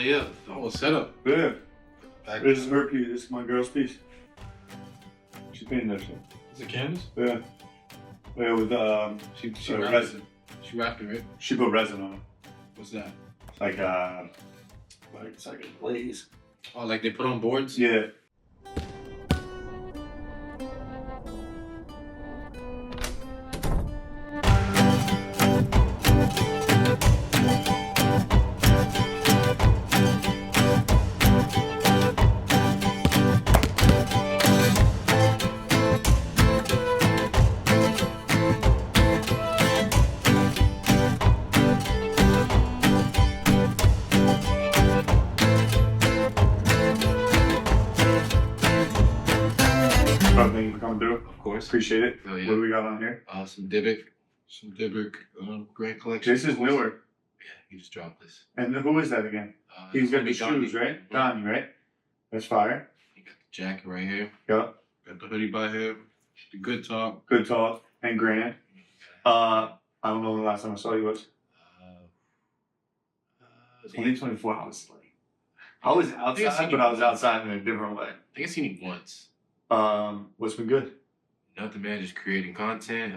yeah. Oh, set up. Yeah. Back. This is her piece. This is my girl's piece. She painted that shit. Is it canvas? Yeah. Yeah, with She resin. She wrapped it, right? She put resin on it. What's that? Like it's like a glaze. Oh, like they put on boards? Yeah. Thank you for coming through. Of course. Appreciate it. Oh, yeah. What do we got on here? Some Dybbuk Grand Collection. This is newer. Yeah, you just dropped this. And who is that again? He's got the shoes, right? Donnie, right? That's fire. You got the jacket right here. Yep. Got the hoodie by here. The good talk. Good talk. And Grant. I don't know when the last time I saw you was. 2024. I was outside, but I was outside in a different way. I think I've seen you once. What's been good? Nothing, man. Just creating content.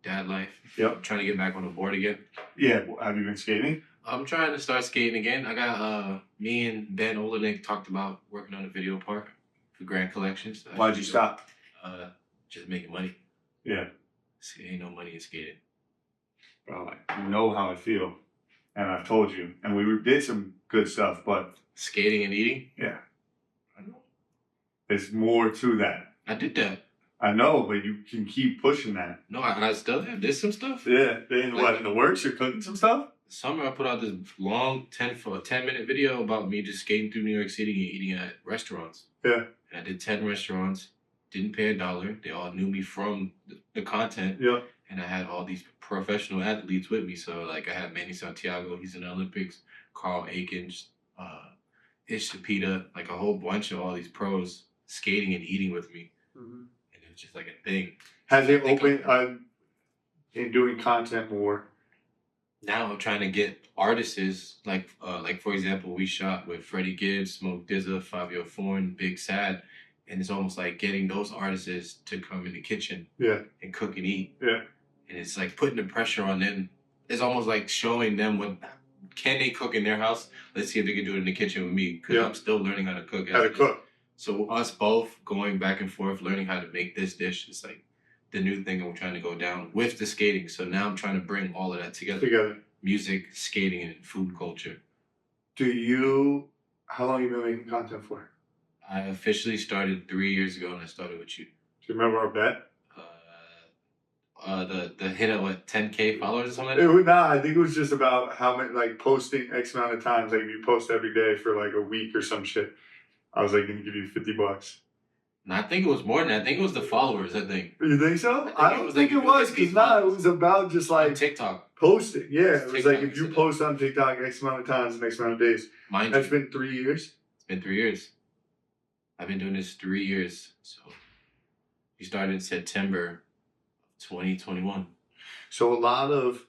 Dad life. Yep. Trying to get back on the board again. Yeah. Have you been skating? I'm trying to start skating again. I got me and Ben Olenek talked about working on a video part for Grand Collections. Why'd you stop? Just making money. Yeah. See, ain't no money in skating. Bro, you know how I feel, and I've told you, and we did some good stuff, but Skating and eating? yeah, I know. there's more to that. I did that. I know, but you can keep pushing that. No, I still have. There's some stuff. Yeah. In what, in the works? You're cooking some stuff? Summer, I put out this long 10-minute video about me just skating through New York City and eating at restaurants. Yeah. And I did 10 restaurants. Didn't pay $1. They all knew me from the content. Yeah. And I had all these professional athletes with me. So, like, I had Manny Santiago. He's in the Olympics. Carl Aikens. Ish Sapita. Like, a whole bunch of all these pros skating and eating with me. Mm-hmm. And it was just like a thing. Has it opened in doing content more? Now I'm trying to get artists like for example, we shot with Freddie Gibbs, Smoke Dizza, Fabio Forn, Big Sad, and it's almost like getting those artists to come in the kitchen, and cook and eat, and it's like putting the pressure on them. It's almost like showing them what can they cook in their house. Let's see if they can do it in the kitchen with me, because I'm still learning how to cook. How to cook. So us both going back and forth, learning how to make this dish is like the new thing I'm trying to go down with the skating. So now I'm trying to bring all of that together. Music, skating, and food culture. How long have you been making content for? I officially started 3 years ago, and I started with you. Do you remember our bet? The hit at what, 10K followers or something like that? I think it was just about how many, like, posting X amount of times. Like, if you post every day for like a week or some shit, I was like, gonna give you $50. No, I think it was more than that. I think it was the followers, I think. You think so? I don't think it was, because it was about just like TikTok. Posting. Yeah, it was TikTok, like if you post on TikTok X amount of times in X amount of days. That's been 3 years? It's been 3 years. I've been doing this 3 years. So we started in September 2021. So a lot of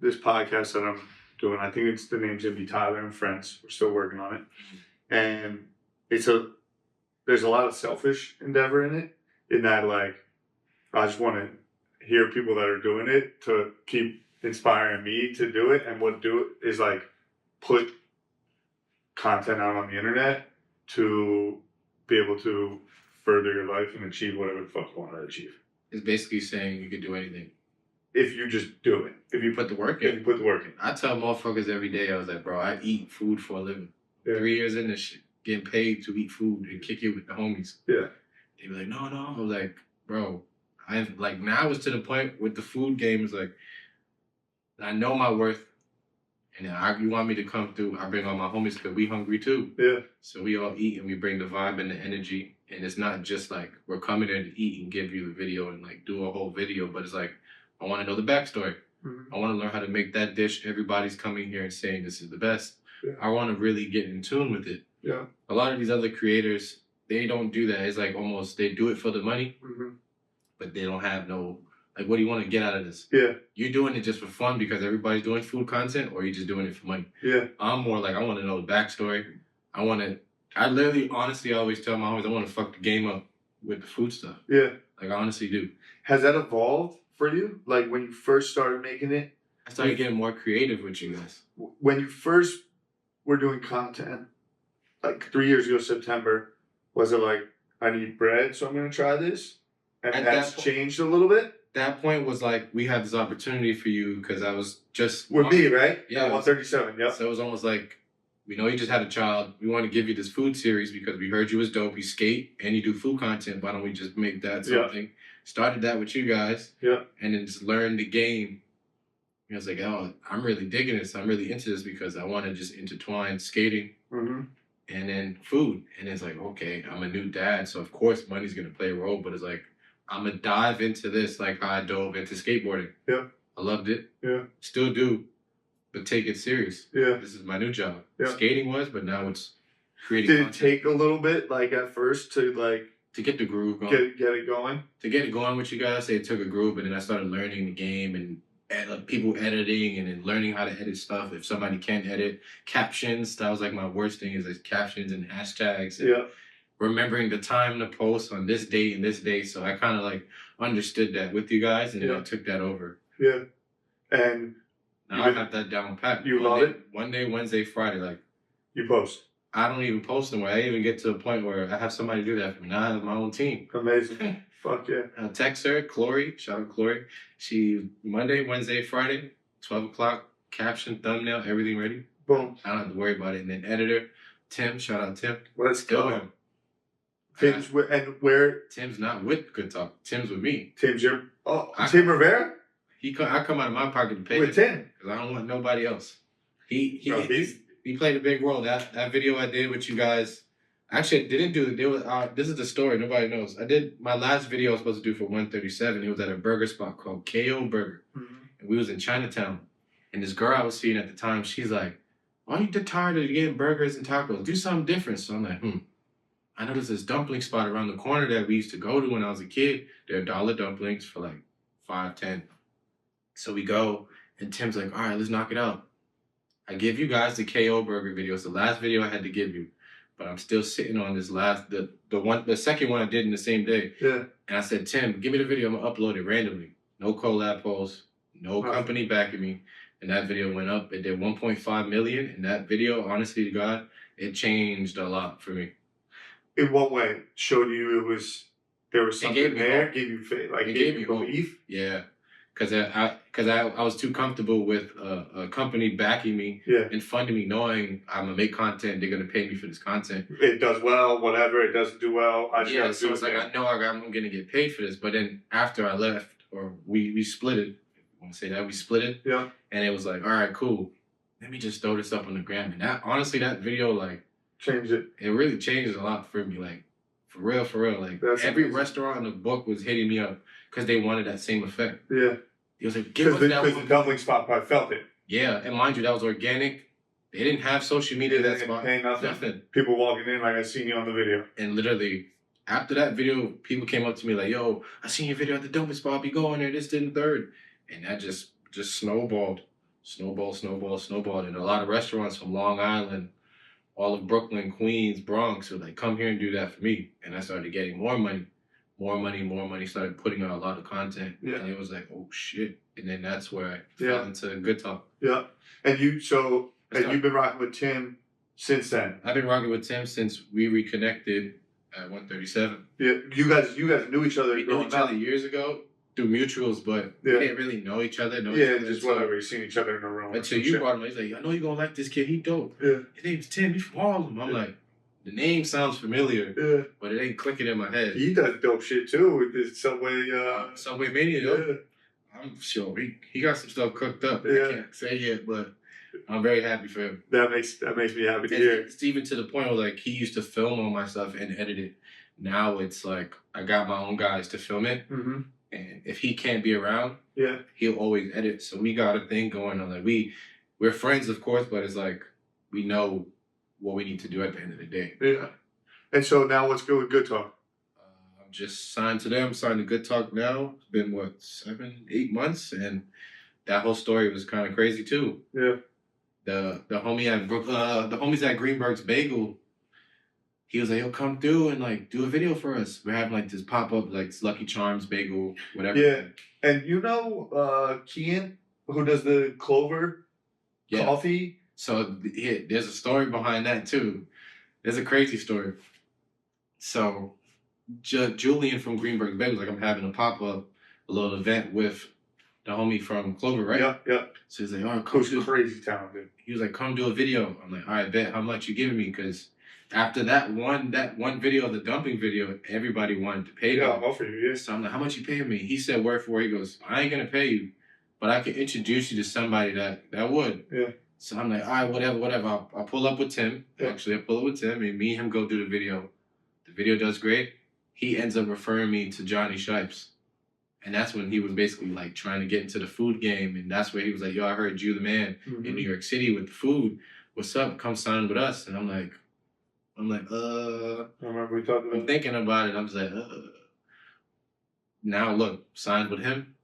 this podcast that I'm doing, I think the name's gonna be Tyler and Friends. We're still working on it. And there's a lot of selfish endeavor in it, in that, like, I just want to hear people that are doing it to keep inspiring me to do it. And what do it is, like, put content out on the internet to be able to further your life and achieve whatever the fuck you want to achieve. It's basically saying you can do anything. If you just do it. If you put the work in. If you put the work in. I tell motherfuckers every day, I was like, bro, I eat food for a living. Yeah. 3 years in this shit, getting paid to eat food and kick it with the homies. Yeah. They were like, no. I was like, bro, now it's to the point with the food game, is like, I know my worth. And you want me to come through, I bring all my homies because we hungry too. Yeah. So we all eat and we bring the vibe and the energy. And it's not just like, we're coming there to eat and give you the video and like do a whole video, but it's like, I want to know the backstory. Mm-hmm. I want to learn how to make that dish. Everybody's coming here and saying this is the best. Yeah. I want to really get in tune with it. Yeah. A lot of these other creators, they don't do that. It's like almost, they do it for the money, but they don't have no Like, what do you want to get out of this? Yeah. You're doing it just for fun because everybody's doing food content, or you're just doing it for money? Yeah. I'm more like, I want to know the backstory. I literally, honestly, always tell my homies, I want to fuck the game up with the food stuff. Yeah. Like, I honestly do. Has that evolved for you? Like, when you first started making it? I started getting more creative with you guys. When you first were doing content, like 3 years ago, September, was it like, I need bread, so I'm going to try this? And that's changed a little bit? That point was like, we have this opportunity for you because I was just... With me, right? Yeah. 137, yeah. So it was almost like, we know you just had a child. We want to give you this food series because we heard you was dope. You skate and you do food content. Why don't we just make that something? Yeah. Started that with you guys. Yeah. And then just learned the game. I was like, oh, I'm really digging this. I'm really into this because I want to just intertwine skating and then food. And it's like, okay, I'm a new dad. So of course money's going to play a role. But it's like, I'm going to dive into this like how I dove into skateboarding. Yeah. I loved it. Yeah. Still do. But take it serious. Yeah. This is my new job. Yeah. Skating was, but now it's creating content. Did it take a little bit, like at first, to get the groove going? Get it going? To get it going with you guys, it took a groove, and then I started learning the game and people editing and then learning how to edit stuff. If somebody can't edit captions, that was like my worst thing is like captions and hashtags. And remembering the time to post on this date and this day. So I kind of like understood that with you guys, and then I took that over. Yeah. And now I got that down pat. You love it? One day, Wednesday, Friday, like. You post? I don't even post anymore. I even get to a point where I have somebody do that for me. Now I have my own team. Amazing. Fuck yeah. I'll text her, Chloe. Shout out Chloe. She, Monday, Wednesday, Friday, 12 o'clock, caption, thumbnail, everything ready. Boom. I don't have to worry about it. And then editor, Tim. Shout out Tim. Let's go. Him. Tim's and where? Tim's not with Good Talk. Tim's with me. Tim's your... Oh, Tim Rivera? I come out of my pocket to pay with Tim. Because I don't want nobody else. He played a big role. That video I did with you guys. Actually, I didn't do it. This is the story. Nobody knows. I did my last video I was supposed to do for 137. It was at a burger spot called KO Burger. And we was in Chinatown. And this girl I was seeing at the time, she's like, why are you tired of getting burgers and tacos? Do something different. So I'm like, I know there's this dumpling spot around the corner that we used to go to when I was a kid. They're $1 dumplings for like $5, $10. So we go, and Tim's like, all right, let's knock it out. I give you guys the KO Burger video. It's the last video I had to give you. But I'm still sitting on this the second one I did in the same day. Yeah. And I said, Tim, give me the video. I'm going to upload it randomly. No collab post, no company backing me. And that video went up. It did 1.5 million. And that video, honestly to God, it changed a lot for me. In what way? Showed you there was something there? Gave you faith? Like, gave you belief? Yeah. Because I was too comfortable with a company backing me and funding me, knowing I'm going to make content, they're going to pay me for this content. It does well, whatever, it doesn't do well. So it's like, I know I'm going to get paid for this. But then after I left, or we split it, I want to say that, we split it. Yeah. And it was like, all right, cool. Let me just throw this up on the gram. And that, honestly, that video, like... changed it. It really changed a lot for me, like, for real. Like, every restaurant in the book was hitting me up because they wanted that same effect. Yeah. It was like, because the dumpling spot probably felt it. Yeah, and mind you, that was organic. They didn't have social media that spot. Pay nothing. People walking in like, I seen you on the video. And literally, after that video, people came up to me like, yo, I seen your video at the dumpling spot. I'll be going there, this, then, the third. And that just snowballed. Snowballed. And a lot of restaurants from Long Island, all of Brooklyn, Queens, Bronx were like, come here and do that for me. And I started getting more money, started putting out a lot of content. Yeah. And it was like, oh shit. And then that's where I fell into Good Talk. Yeah. And you've been rocking with Tim since then? I've been rocking with Tim since we reconnected at 137. Yeah. You guys knew each other. We knew each other years ago through mutuals, but we didn't really know each other. Just whatever. You seen each other in a room. Until you brought him, he's like, I know you're going to like this kid. He dope. Yeah. His name's Tim. He's from Harlem. I'm like, the name sounds familiar, but it ain't clicking in my head. He does dope shit too with this Subway Mania, yo. I'm sure he got some stuff cooked up. I can't say yet, but I'm very happy for him. That makes me happy to hear. It's even to the point where like he used to film all my stuff and edit it. Now it's like I got my own guys to film it, and if he can't be around, he'll always edit. So we got a thing going on. Like we're friends, of course, but it's like we know what we need to do at the end of the day. Yeah. And so now what's good with Good Talk? just signed to them, signed to Good Talk now. It's been, what, 7, 8 months? And that whole story was kind of crazy, too. Yeah. The homies at Greenberg's Bagel, he was like, yo, come through and, like, do a video for us. We're having, like, this pop-up, like, this Lucky Charms bagel, whatever. Yeah. And you know Kian, who does the Clover coffee? So there's a story behind that, too. There's a crazy story. So Julian from Greenberg's Bagel was like, I'm having a pop-up, a little event with the homie from Clover, right? Yeah. So he's like, all right, come Who's crazy talented. He was like, come do a video. I'm like, all right, bet. How much you giving me? Because after that one video, the dumping video, everybody wanted to pay me. Yeah, I'll offer you, yeah. So I'm like, how much you paying me? He said word for word. He goes, I ain't going to pay you, but I can introduce you to somebody that would. Yeah. So I'm like, all right, whatever. I'll pull up with Tim. Yeah. Actually, I pull up with Tim, and me and him go do the video. The video does great. He ends up referring me to Johnny Shipes. And that's when he was basically like trying to get into the food game. And that's where he was like, yo, I heard you the man in New York City with the food. What's up? Come sign with us. And I'm like, I remember we talked about I'm thinking about it. I was like, Now look, signed with him.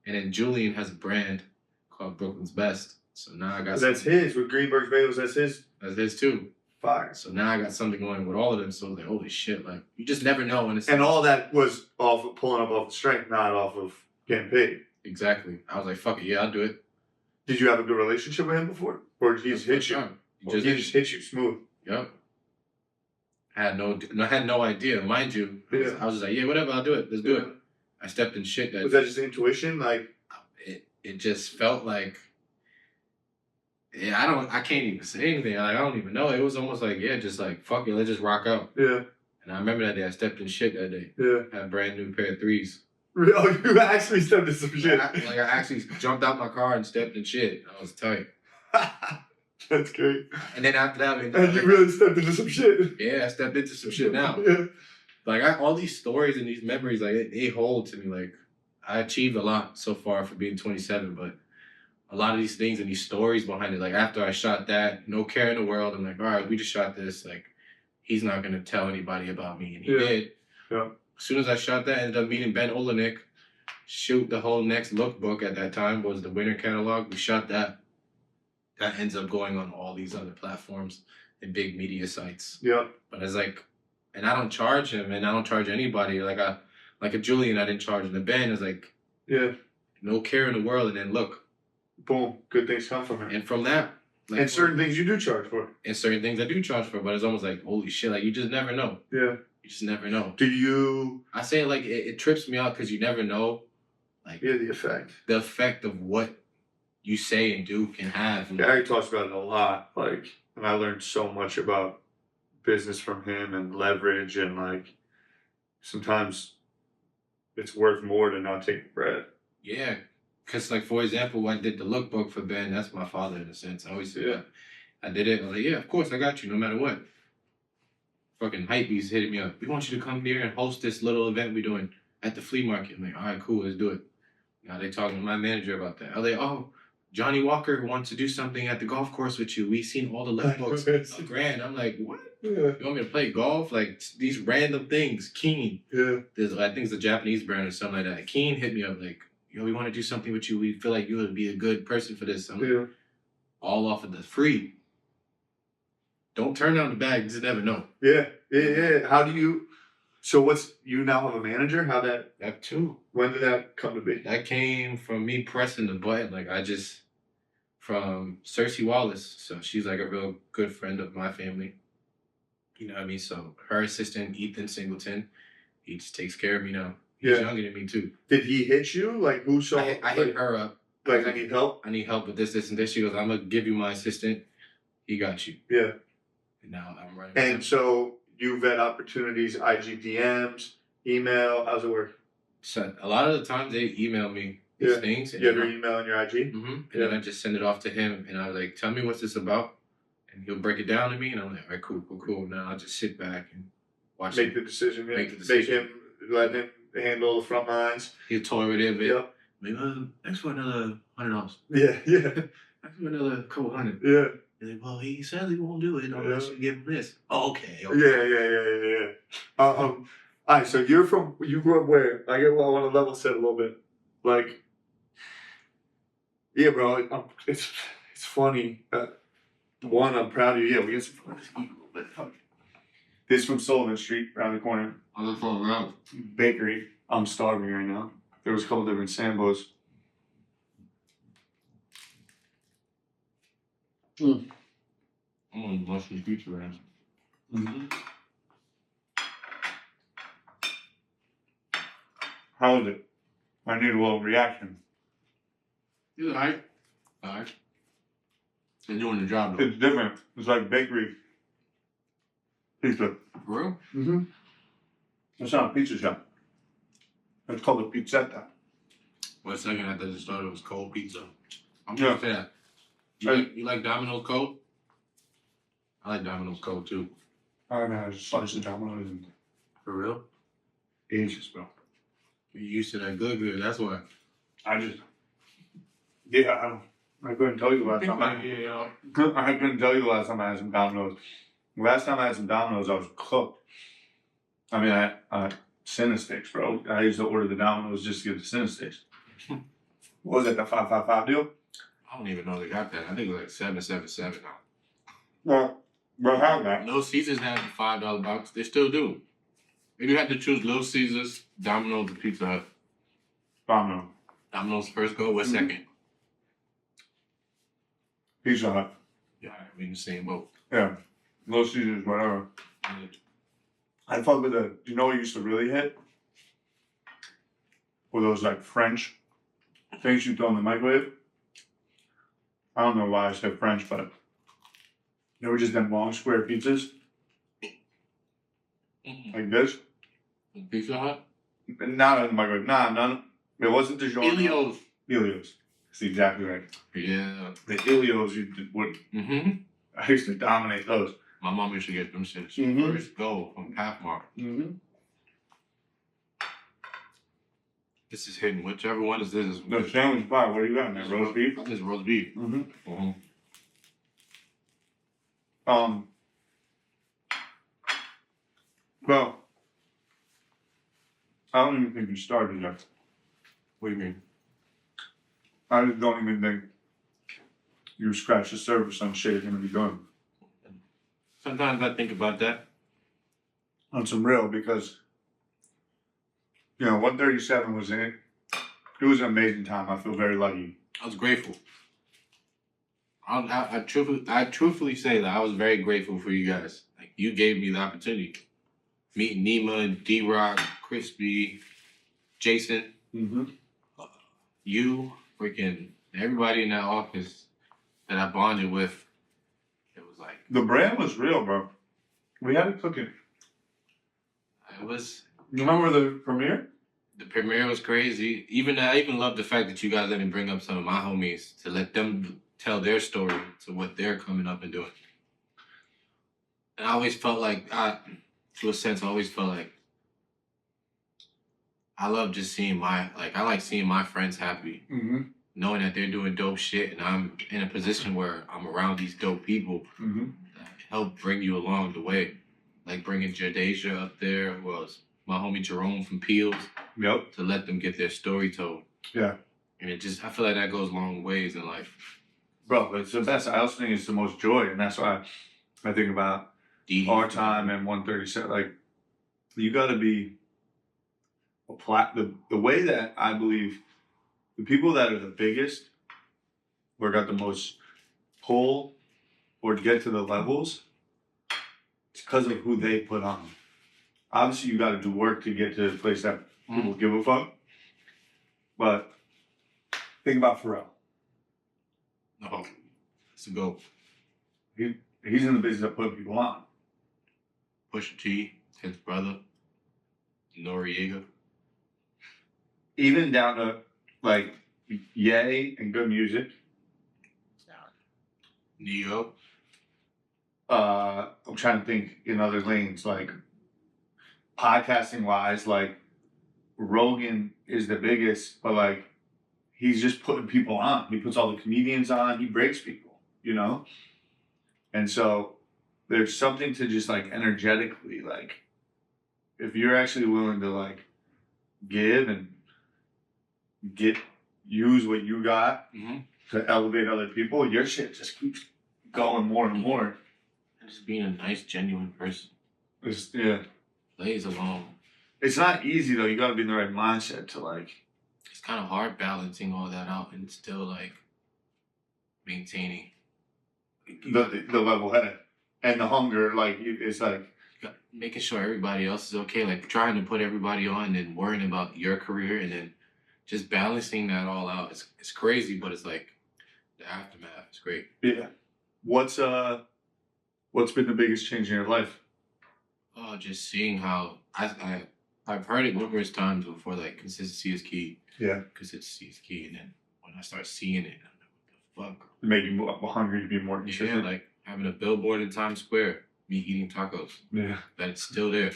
And then Julian has a brand called Brooklyn's Best. So now I got That's his. With Greenberg's Bagels, that's his. That's his too. Fire. So now I got something going with all of them. So I was like, holy shit, like you just never know when it's and all that was off of pulling up off the strength, not off of getting paid. Exactly. I was like, fuck it, yeah, I'll do it. Did you have a good relationship with him before? Or did he just hit you? He just hit you smooth. Yep. I had no idea, mind you. I was just like, yeah, whatever, I'll do it. Let's do it. I stepped in shit that was that just intuition? Like it just felt like I can't even say anything. Like, I don't even know. It was almost like, yeah, just like, fuck it, let's just rock out. Yeah. And I remember that day, I stepped in shit that day. Yeah. Had a brand new pair of threes. Oh, you actually stepped in some shit. I actually jumped out my car and stepped in shit. I was tight. That's great. And then after that, and you really stepped into some shit. Yeah, I stepped into some shit now. Yeah. Like, all these stories and these memories, like, they hold to me. Like, I achieved a lot so far for being 27, but a lot of these things and these stories behind it, like after I shot that, no care in the world, I'm like, all right, we just shot this. Like, he's not going to tell anybody about me. And he did. Yeah. As soon as I shot that, I ended up meeting Ben Olenek. Shoot, the whole next lookbook at that time was the winter catalog. We shot that. That ends up going on all these other platforms and big media sites. Yeah. But it's like, and I don't charge him and I don't charge anybody. Like a Julian, I didn't charge him. The Ben is like, no care in the world. And then look. Boom. Good things come from it. And from that. Like, and certain things you do charge for. And certain things I do charge for. But it's almost like, holy shit, like you just never know. Yeah. You just never know. Do you... I say like it trips me out because you never know. Like the effect. The effect of what you say and do can have. Gary talks about it a lot. Like, and I learned so much about business from him and leverage and like sometimes it's worth more to not take bread. Yeah. Because, like, for example, I did the lookbook for Ben. That's my father, in a sense. I always say that. I did it. I was like, yeah, of course, I got you, no matter what. Fucking hypebeast hitting me up. We want you to come here and host this little event we're doing at the flea market. I'm like, all right, cool, let's do it. Now they talking to my manager about that. I'm like, oh, Johnny Walker wants to do something at the golf course with you. We've seen all the lookbooks. $1,000. I'm like, what? Yeah. You want me to play golf? Like, these random things. Keen. Yeah. I think it's a Japanese brand or something like that. Keen hit me up like, yo, we want to do something with you. We feel like you would be a good person for this. I'm like, all off of the free. Don't turn down the bag. You just never know. Yeah. How do you... So you now have a manager? How that... I have two. When did that come to be? That came from me pressing the button. Like, from Cersei Wallace. So she's like a real good friend of my family. You know what I mean? So her assistant, Ethan Singleton, he just takes care of me now. He's younger than me, too. Did he hit you? Like, who saw... I hit her up. Like, I need help? I need help with this, and this. She goes, I'm going to give you my assistant. He got you. Yeah. And now I'm running. And so you vet opportunities, IG DMs, email. How's it work? So a lot of the times they email me these things. You have your email and your IG? Mm-hmm. And then I just send it off to him, and I was like, tell me what's this about? And he'll break it down to me, and I'm like, all right, cool. Now I'll just sit back and watch Make the decision. Let him handle the front lines. He'll toy with it a bit. Yep. Like, thanks for another $100. Yeah. Thanks for another couple $100. Yeah. Like, well, he says he won't do it unless you give him this. Oh, okay. Yeah. All right, so you grew up where? I want to level set a little bit. Like, yeah, bro, it's funny. One, I'm proud of you. Yeah, we get some fun. Let's eat a little bit. This from Sullivan Street, around the corner. I look for around. Bakery. I'm starving right now. There was a couple different Sambos. I'm on mushroom pizza right now. Mm-hmm. How is it? I need a little reaction. It's alright. Alright. They're doing the job though. It's different. It's like bakery pizza. For real? Mm-hmm. It's not a pizza shop. It's called a pizzetta. Well, second I just thought it was cold pizza. I'm Yeah. gonna say that. You like Domino's cold? I like Domino's cold too. I haven't had a slice of Domino's in For real? ages, bro. You used to that good. That's why. I couldn't tell you the last time. I couldn't tell you the last time I had some Domino's. The last time I had some Domino's, I was cooked. I mean, I Cinesticks, bro. I used to order the Domino's just to get the Cinesticks. What was it, the 555 deal? I don't even know they got that. I think it was like 777 now. Well, what happened that? Little Caesars had the $5 box. They still do. If you had to choose Little Caesars, Domino's, or Pizza Hut. Domino. Domino's first go, what's second? Pizza Hut. Yeah, I mean the same boat. Yeah. Little Caesars, whatever. I fuck with you know what used to really hit? Were those like French things you throw in the microwave? I don't know why I said French, but they were just them long square pizzas. Like this. Pizza Hut? Not in the microwave. Nah, none. It wasn't the DiGiorno. Ilios. Ilios. That's exactly right. Yeah. The Ilios, I used to dominate those. My mom used to get them shits first go from Pathmark. This is hidden. Whichever one is this. The sandwich pie, what do you got, man? Roast beef? This is roast beef. Well, I don't even think you started yet. What do you mean? I just don't even think you scratched the surface on shit you're gonna be doing. Sometimes I think about that. On some real, because 137 was in it. It was an amazing time. I feel very lucky. I was grateful. I truthfully say that I was very grateful for you guys. Like, you gave me the opportunity. Meeting Nima, D-Rock, Crispy, Jason, you, freaking everybody in that office that I bonded with. It was like, the brand was real, bro. We had to cook it. It was. You remember the premiere? The premiere was crazy. I even love the fact that you guys didn't bring up some of my homies to let them tell their story to what they're coming up and doing. And I always felt like, to a sense, I love just seeing I like seeing my friends happy. Knowing that they're doing dope shit and I'm in a position where I'm around these dope people that help bring you along the way. Like bringing Jadeja up there, who else? My homie Jerome from Peels. Yep. To let them get their story told. Yeah. And I feel like that goes long ways in life. Bro, it's the best. I also think it's the most joy, and that's why I think about our time and 137. Like, you got to be the way that I believe the people that are the biggest or got the most pull or get to the levels, it's because of who they put on. Obviously, you got to do work to get to the place that people give a fuck. But think about Pharrell. No, it's a go. He's in the business of putting people on. Pusha T, his brother, Noriega. Even down to like Ye and good music. Neo. I'm trying to think in other lanes, like podcasting wise, like Rogan is the biggest, but like he's just putting people on. He puts all the comedians on, he breaks people, And so there's something to just like energetically, like if you're actually willing to like give and use what you got to elevate other people, your shit just keeps going more and more. And just being a nice, genuine person. Yeah. Lays alone. It's not easy though. You got to be in the right mindset to like. It's kind of hard balancing all that out and still like maintaining the level head and the hunger. Like it's like making sure everybody else is okay. Like trying to put everybody on and worrying about your career and then just balancing that all out. It's crazy, but it's like the aftermath is great. Yeah. What's been the biggest change in your life? Oh, just seeing how I've heard it numerous times before. Like consistency is key. Yeah. Consistency is key, and then when I start seeing it, I'm like, what the fuck? It make you more hungry to be more consistent. Yeah, like having a billboard in Times Square, me eating tacos. Yeah. That it's still there.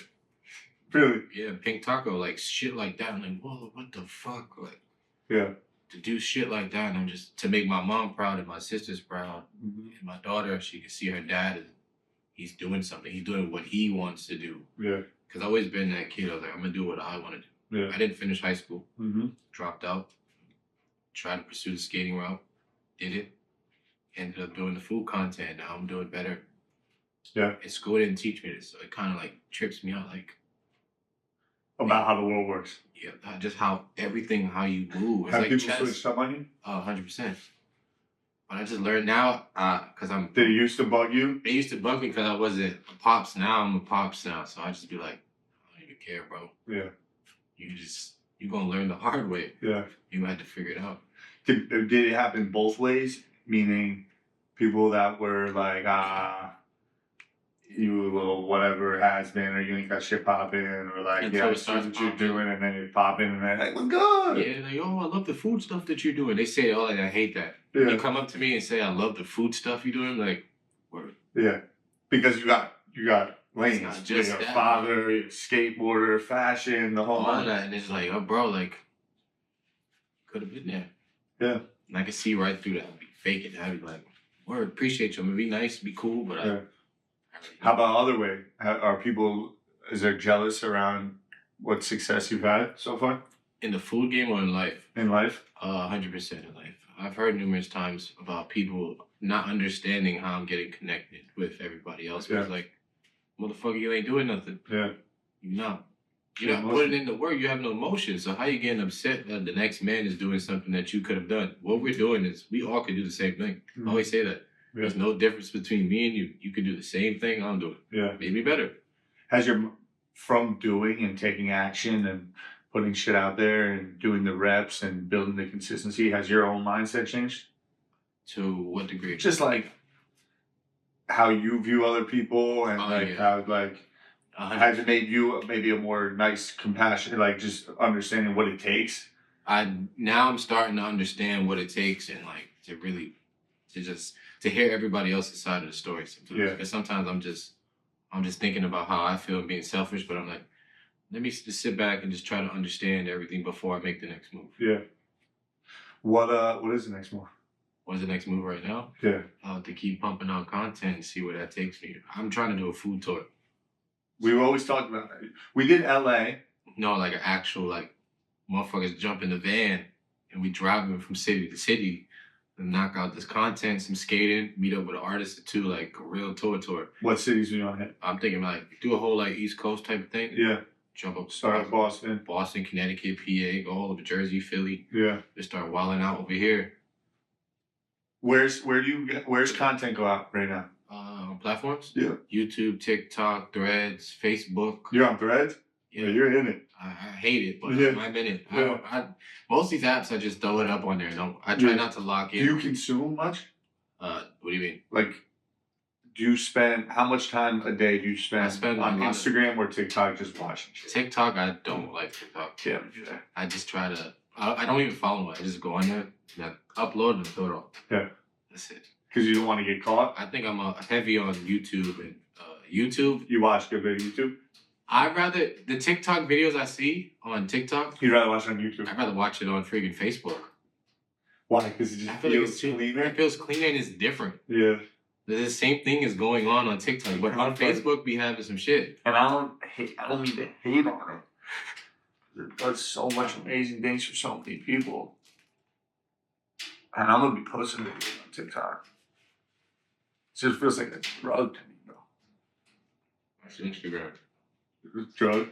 Really? Yeah, pink taco, like shit like that. I'm like, whoa, what the fuck? Like, yeah. To do shit like that, and I'm just to make my mom proud and my sisters proud, and my daughter, she can see her dad and he's doing something. He's doing what he wants to do. Yeah. Because I've always been that kid. I was like, I'm gonna do what I want to do. Yeah. I didn't finish high school. Dropped out. Tried to pursue the skating route. Did it. Ended up doing the food content. Now I'm doing better. Yeah. And school didn't teach me this, so it kind of like trips me out. Like about how the world works. Yeah, just how everything, how you move. It's Have like people chess. switched up on you? 100%. But I just learned now, because I'm... Did it used to bug you? It used to bug me because I wasn't a pops. Now I'm a pops now. So I just be like, I don't even care, bro. Yeah. You're going to learn the hard way. Yeah. You had to figure it out. Did it happen both ways? Meaning people that were like, you little whatever has been, or you ain't got shit popping, or like, Until yeah, it I see starts what you're popping. doing, and then it popping, and then like, what's good? Yeah, like, oh, I love the food stuff that you're doing. They say, oh, like, I hate that. Yeah. When you come up to me and say, I love the food stuff you're doing, like, word. Yeah. Because you got lanes. It's not just you're a that, father, you're a skateboarder, fashion, the whole all that. And it's like, oh, bro, like, could have been there. Yeah. And I can see right through that. I'd be faking it. I'd be like, word, appreciate you. I'm going to be nice, be cool, but yeah. How about other way? Are people, is there jealous around what success you've had so far? In the food game or in life? In life? 100% in life. I've heard numerous times about people not understanding how I'm getting connected with everybody else. Yeah. It's like, motherfucker, you ain't doing nothing. Yeah. You're not putting in the work. You have no emotion. So how you getting upset that the next man is doing something that you could have done? What we're doing is we all could do the same thing. I always say that. Yeah. There's no difference between me and you. You could do the same thing I'm doing. Yeah. Maybe better. Has from doing and taking action and putting shit out there and doing the reps and building the consistency, has your own mindset changed? To what degree? Just like how you view other people and how like has it made you maybe a more nice, compassionate, like just understanding what it takes? Now I'm starting to understand what it takes and like to hear everybody else's side of the story sometimes. Yeah. Because sometimes I'm just thinking about how I feel and being selfish, but I'm like, let me just sit back and just try to understand everything before I make the next move. Yeah. What is the next move? What's the next move right now? Yeah. To keep pumping out content and see where that takes me. I'm trying to do a food tour. We've always talked about that. We did LA. No, like an actual, like, motherfuckers jump in the van and we driving from city to city and knock out this content, some skating, meet up with an artist or two, like a real tour. What cities are you on hit? I'm thinking like do a whole like East Coast type of thing. Yeah. Jump up. Start at Boston. Boston, Connecticut, PA, go all over Jersey, Philly. Yeah. Just start wilding out over here. Where's content go out right now? Platforms? Yeah. YouTube, TikTok, Threads, Facebook. You're on Threads? Yeah, you're in it. I hate it, but Yeah. I'm in it. Yeah. Most of these apps, I just throw it up on there. I try not to lock in. Do you consume much? What do you mean? Like, do you spend, how much time a day do you spend on Instagram or TikTok just watching shit? TikTok, I don't like TikTok. Yeah, do that. I just try to, I don't even follow it. I just go on there, and I upload and throw it off. Yeah. That's it. Because you don't want to get caught? I think I'm heavy on YouTube and YouTube. You watch good bit of YouTube? I'd rather, the TikTok videos I see on TikTok, You'd rather watch it on YouTube? I'd rather watch it on freaking Facebook. Why? Because it just feels cleaner? It feels cleaner and it's different. Yeah. The same thing is going on TikTok, but on Facebook we having some shit. And I don't mean to hate on it. It does so much amazing things for so many people. And I'm gonna be posting videos on TikTok. It just feels like a drug to me, bro. That's Instagram. Drug?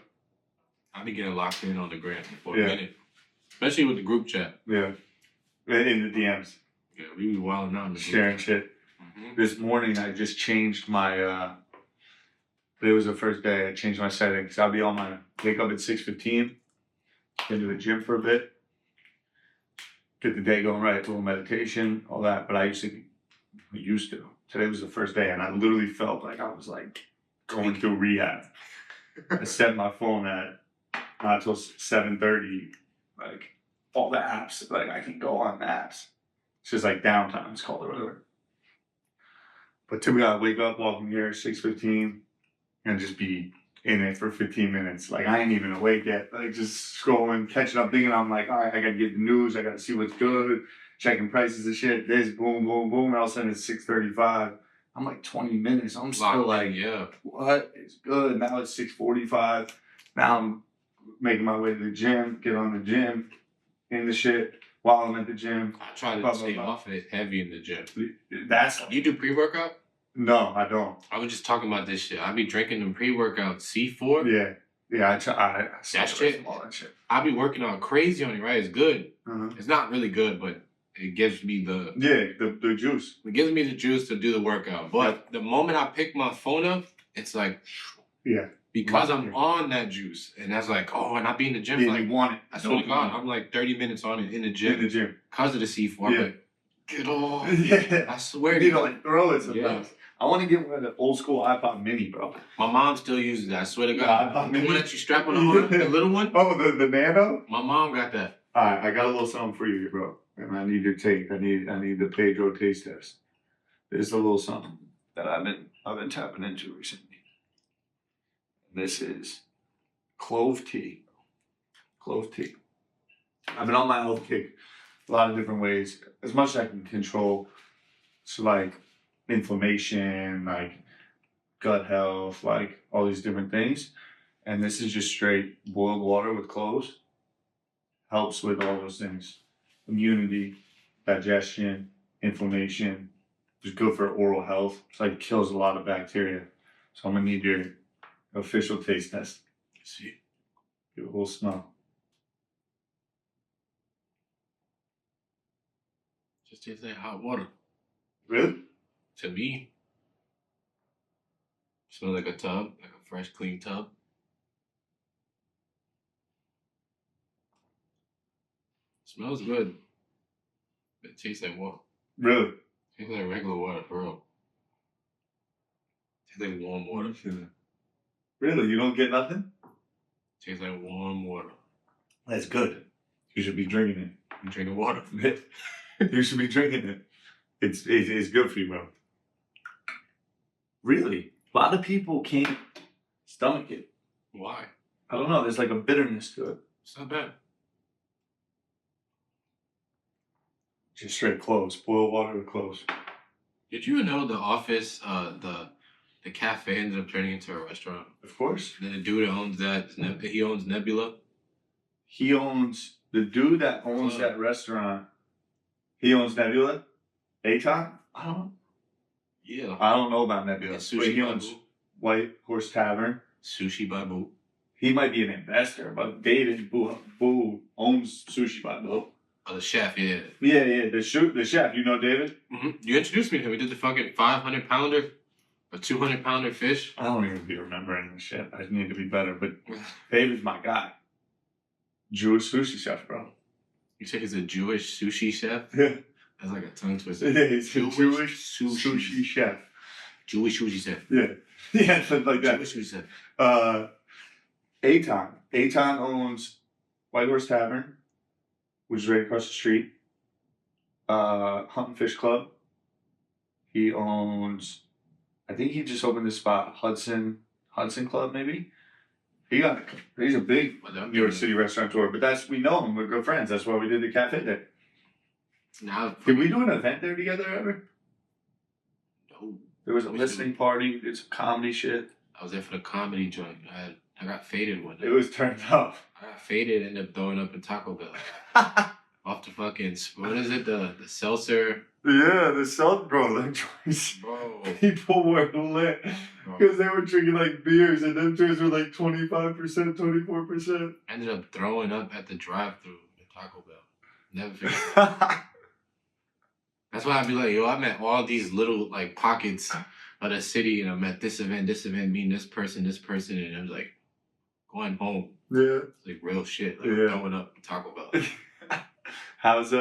I be getting locked in on the gram for a minute. Especially with the group chat. Yeah. In the DMs. Yeah, we be wilding out in the sharing shit. Mm-hmm. This morning I just changed my it was the first day I changed my settings. I'll be on my wake up at 6:15, into the gym for a bit, get the day going right, a little meditation, all that. But I used to. Today was the first day and I literally felt like I was like going through rehab. I set my phone at not till 7:30, like all the apps, like I can go on the apps. It's just like downtime, it's called or whatever. But typically I wake up, walking here, 6:15, and just be in it for 15 minutes. Like I ain't even awake yet. Like just scrolling, catching up, thinking I'm like, all right, I gotta get the news, I gotta see what's good, checking prices and shit. This, boom, boom, boom. And all of a sudden it's 6:35. I'm like 20 minutes. I'm still like, what is good? Now it's 6:45. Now I'm making my way to the gym, get on the gym, in the shit while I'm at the gym. I try to stay off it heavy in the gym. You do pre-workout? No, I don't. I was just talking about this shit. I be drinking them pre-workout C4. Yeah, I try. That shit. I be working out crazy on it, right? It's good. It's not really good, but it gives me the juice. It gives me the juice to do the workout. But the moment I pick my phone up, it's like, because I'm on that juice, and that's like, and I be in the gym. Like, you want it. I swear to God, I'm like 30 minutes on it in the gym. Because of the C4. I'm like, get off. I swear to God. Like, throw it sometimes. I want to get one of the old school iPod Mini, bro. My mom still uses that. I swear to God. The one that you strap on the arm, the little one. Oh, the Nano? My mom got that. All right, I got a little something for you, bro. And I need your take. I need the Pedro taste test. There's a little something that I've been tapping into recently. This is clove tea. Clove tea. I've been on my health kick a lot of different ways, as much as I can control. So like inflammation, like gut health, like all these different things. And this is just straight boiled water with cloves. Helps with all those things. Immunity, digestion, inflammation. Just good for oral health. It's like kills a lot of bacteria. So I'm gonna need your official taste test. Let's see. Give it a little smell. Just tastes like hot water. Really? To me. Smells like a tub, like a fresh, clean tub. Smells good. But it tastes like water. Really? Tastes like regular water, for real. Tastes like warm water. Really? You don't get nothing? Tastes like warm water. That's good. You should be drinking it. I'm drinking water. You should be drinking it. It's good for you, bro. Really? A lot of people can't stomach it. Why? I don't know. There's like a bitterness to it. It's not bad. Just straight cloves. Boiled water with cloves. Did you know the office, the cafe ended up turning into a restaurant? Of course. And then the dude that owns that, he owns Nebula. The dude that owns that restaurant, he owns Nebula? Aton? I don't know. Yeah. I don't know about Nebula. Sushi he owns White Horse Tavern. Sushi Babu. He might be an investor, but David Boo owns Sushi Babu. Oh, the chef, yeah. Yeah, the chef. You know David? Mm-hmm. You introduced me to him. We did the fucking 500-pounder or 200-pounder fish. I don't even be remembering the shit. I need to be better, but David's my guy. Jewish sushi chef, bro. You say he's a Jewish sushi chef? Yeah. That's like a tongue twister. Yeah, he's a Jewish sushi chef. Jewish sushi chef. Yeah. Yeah, something like that. Jewish sushi chef. Aton owns White Horse Tavern, which is right across the street. Hunt and Fish Club. He owns, I think he just opened this spot, Hudson Club, maybe. He's a big New York City restaurateur, but we know him. We're good friends. That's why we did the cafe there. Now, did we do an event there together ever? Oh, There was a listening party. Did some comedy shit. I was there for the comedy joint. I got faded one night. It was turned up. I got faded, ended up throwing up in Taco Bell. Off the fucking, what is it, the seltzer? Yeah, the seltzer, bro, them joints. Bro. People were lit because they were drinking like beers, and them joints were like 25%, 24%. I ended up throwing up at the drive-thru at Taco Bell. Never forget that. That's why I'd be like, yo, I'm at all these little like pockets of the city, and I'm at this event, meeting this person, and I was like, going home. Yeah. It's like real shit. Like throwing up at Taco Bell. How's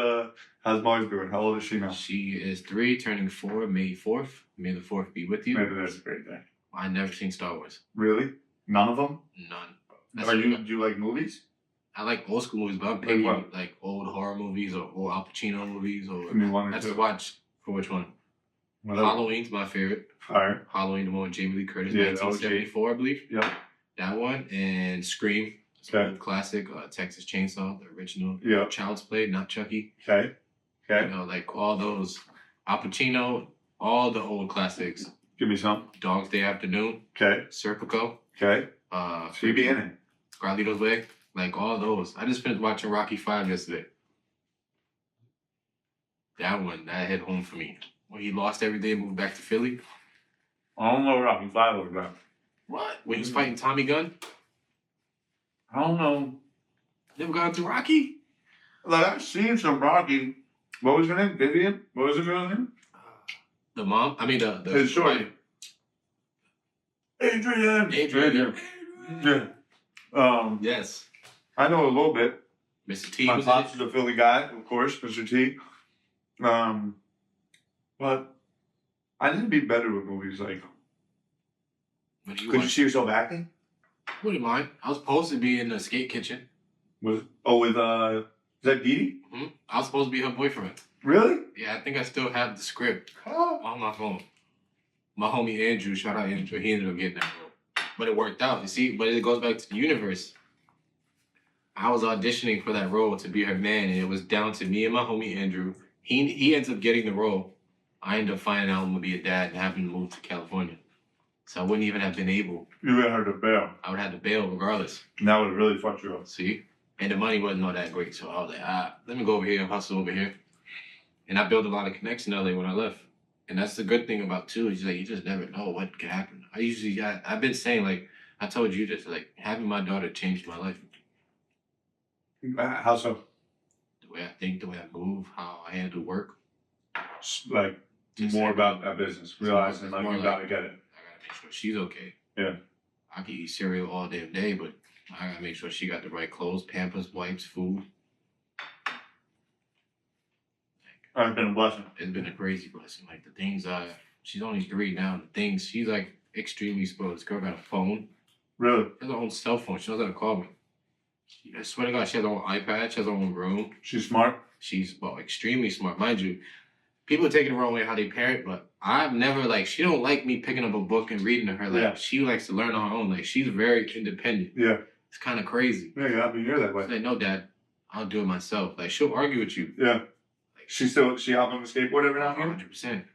Mars doing? How old is she now? She is 3, turning 4, May 4th. May the 4th be with you. Maybe that's a great day. I never seen Star Wars. Really? None of them? None. Do you like movies? I like old school movies, but I'm picking like old horror movies or Al Pacino movies or. That's to watch for which one? Whatever. Halloween's my favorite. Fire. Halloween, the one with Jamie Lee Curtis, 1974, I believe. Yeah. That one and Scream. Okay. Classic, Texas Chainsaw, the original. Yeah. Child's Play, not Chucky. Okay. You know, like all those. Al Pacino, all the old classics. Give me some. Dog's Day Afternoon. Okay. Serpico. Okay. So you be in it. Carlito's Way. Like all those. I just finished watching Rocky 5 yesterday. That one, that hit home for me. When he lost everything and moved back to Philly. I don't know Rocky 5 was about. What? When he was fighting Tommy Gunn? I don't know. Never got into Rocky? Like, I've seen some Rocky. What was her name? Vivian? What was her girl's name? The mom? I mean, the his shorty. Adrian. Yeah. Yes. I know a little bit. Mr. T. My pops is a Philly guy, of course, Mr. T. But I need to be better with movies. Like, could you see yourself acting? Wouldn't mind. I was supposed to be in the skate kitchen. With is that Dee Dee? Mm-hmm. I was supposed to be her boyfriend. Really? Yeah, I think I still have the script on my phone. My homie Andrew, shout out Andrew, he ended up getting that role. But it worked out, you see? But it goes back to the universe. I was auditioning for that role to be her man, and it was down to me and my homie Andrew. He ends up getting the role. I ended up finding out I'm going to be a dad and having to move to California. So I wouldn't even have been able. You would have had to bail. I would have to bail regardless. And that would have really fucked you up. See? And the money wasn't all that great. So I was like, let me go over here and hustle over here. And I built a lot of connections in LA when I left. And that's the good thing about too, is like you just never know what could happen. I've been saying, like, I told you this, like, having my daughter changed my life. How so? The way I think, the way I move, how I handle work. Like, just more about that business. Realizing, like, you gotta get it. I gotta make sure she's okay. Yeah. I can eat cereal all damn day, but I gotta make sure she got the right clothes, Pampers, wipes, food. It's been a blessing. It's been a crazy blessing. Like, the things she's only 3 now. The things, she's like extremely spoiled. This girl got a phone. Really? She has her own cell phone. She knows how to call me. I swear to God, she has her own iPad. She has her own room. She's smart? She's, extremely smart. Mind you, people are taking the wrong way how they parent, but I've never, like, she don't like me picking up a book and reading to her. Like, she likes to learn on her own. Like, she's very independent. Yeah. It's kind of crazy. Yeah, I mean, you're that way. She's like, no, Dad, I'll do it myself. Like, she'll argue with you. Yeah. Like, she out on the skateboard every now and then?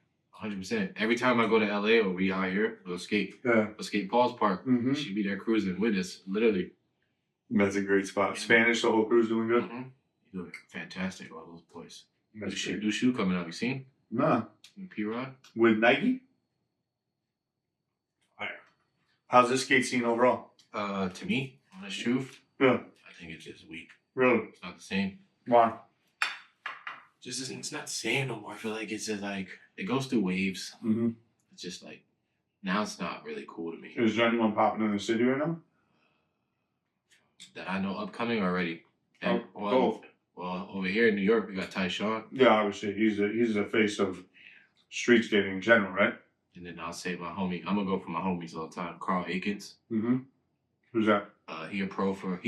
100%. Every time I go to LA or we out here, we'll skate. Yeah. We'll skate Paul's Park. Mm-hmm. She'll be there cruising with us, literally. That's a great spot. Spanish, the whole crew's doing good? Mm-hmm. You're doing fantastic, all those boys. New shoe coming out, you seen? Nah. P-Rod? With Nike? Fire. How's this skate scene overall? To me, honest truth, yeah. I think it's just weak. Really? It's not the same. Why? It's not the same no more. I feel like it's just like, it goes through waves. Mm-hmm. It's just like, now it's not really cool to me. Is there anyone popping in the city right now? That I know upcoming already. Well, over here in New York, we got Tyshawn. Yeah, obviously. He's the face of street skating in general, right? And then I'll say my homie. I'm going to go for my homies all the time. Carl Akins. Mm-hmm. Who's that? He's pro for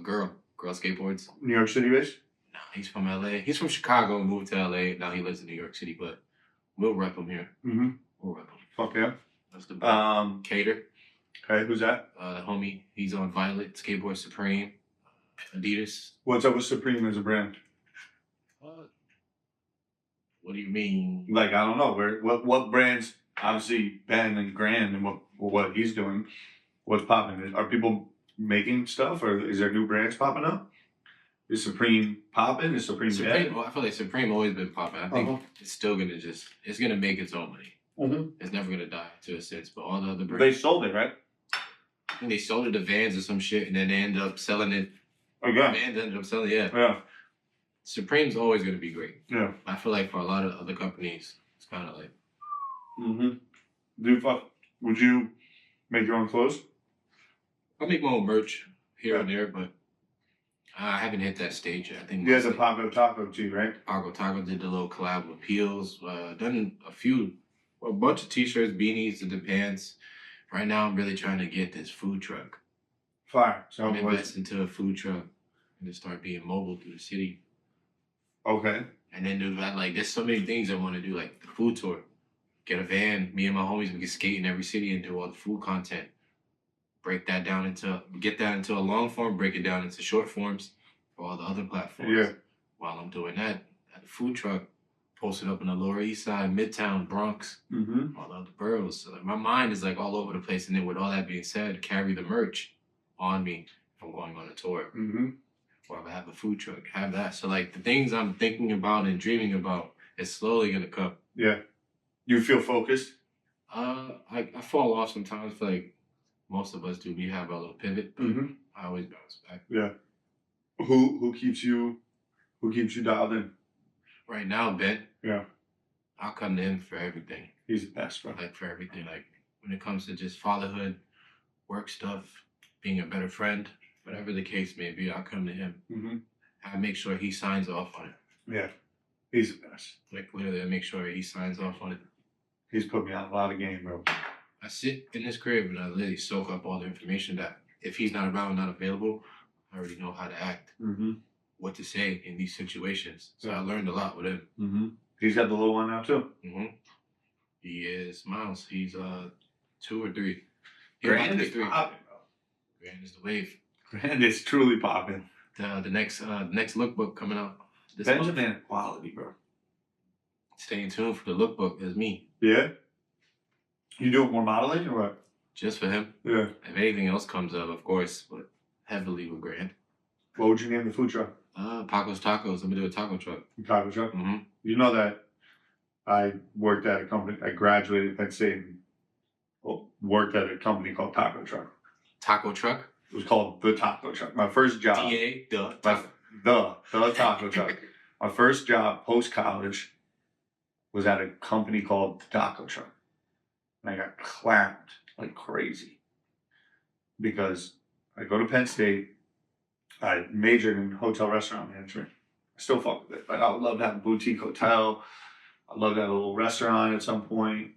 girl skateboards. New York City based? No, he's from LA. He's from Chicago and moved to LA. Now he lives in New York City, but we'll rep him here. Mm-hmm. We'll rep him. Fuck yeah. That's the Cater. Okay, who's that? Homie. He's on Violet, Skateboard Supreme, Adidas. What's up with Supreme as a brand? What do you mean? Like, I don't know. What brands, obviously, Ben and Grand and what he's doing, what's popping? Are people making stuff or is there new brands popping up? Is Supreme popping? Is Supreme dead? I feel like Supreme always been popping. I think it's still gonna it's gonna make its own money. Mm-hmm. It's never gonna die to a sense. But all the other brands, They sold it, right? I think they sold it to Vans or some shit, and then they ended up selling it. Again. Vans ended up selling it. Yeah. Yeah. Supreme's always gonna be great. Yeah. I feel like for a lot of other companies, it's kind of like. Would you make your own clothes? I make my own merch here and there, but I haven't hit that stage yet. I think. Yeah, the Paco Taco too, right? Paco Taco did the little collab with Peels. Done a bunch of t-shirts, beanies, and the pants. Right now, I'm really trying to get this food truck. Fire. So I'm investing into a food truck and just start being mobile through the city. Okay. And then there's so many things I want to do, like the food tour. Get a van, me and my homies, we can skate in every city and do all the food content. Get that into a long form, break it down into short forms for all the other platforms. Yeah. While I'm doing that, at the food truck, posted up in the Lower East Side, Midtown, Bronx, all the other boroughs. So my mind is like all over the place. And then with all that being said, carry the merch on me if I'm going on a tour. Or if I have a food truck, have that. So like the things I'm thinking about and dreaming about is slowly gonna come. Yeah. You feel focused? I fall off sometimes. I feel like most of us do. We have our little pivot. I always bounce back. Yeah. Who keeps you dialed in? Right now, Ben. Yeah. I'll come to him for everything. He's the best, bro. Like for everything. Like when it comes to just fatherhood, work stuff, being a better friend, whatever the case may be, I'll come to him. I make sure he signs off on it. Yeah. He's the best. Like literally, I make sure he signs off on it. He's put me on a lot of game, bro. I sit in his crib and I literally soak up all the information that if he's not around, not available, I already know how to act, what to say in these situations. So I learned a lot with him. He's got the little one now too. He is Miles. He's 2 or 3. Grand is 3. popping, bro. Grand is the wave. Grand is truly popping. The next lookbook coming out. Benjamin quality, bro. Staying tuned for the lookbook is me. Yeah. You doing more modeling or what? Just for him. Yeah. If anything else comes up, of course, but heavily with Grand. What would you name the food truck? Paco's Tacos. I'm gonna do a taco truck. Taco truck. You know that I worked at a company. I graduated at Penn State and worked at a company called Taco Truck. Taco truck. It was called the Taco Truck. My first job. The Taco Truck. My first job post college was at a company called the Taco Truck. And I got clapped like crazy because I go to Penn State. I majored in hotel restaurant management. I still fuck with it. Like, I would love to have a boutique hotel. I'd love to have a little restaurant at some point.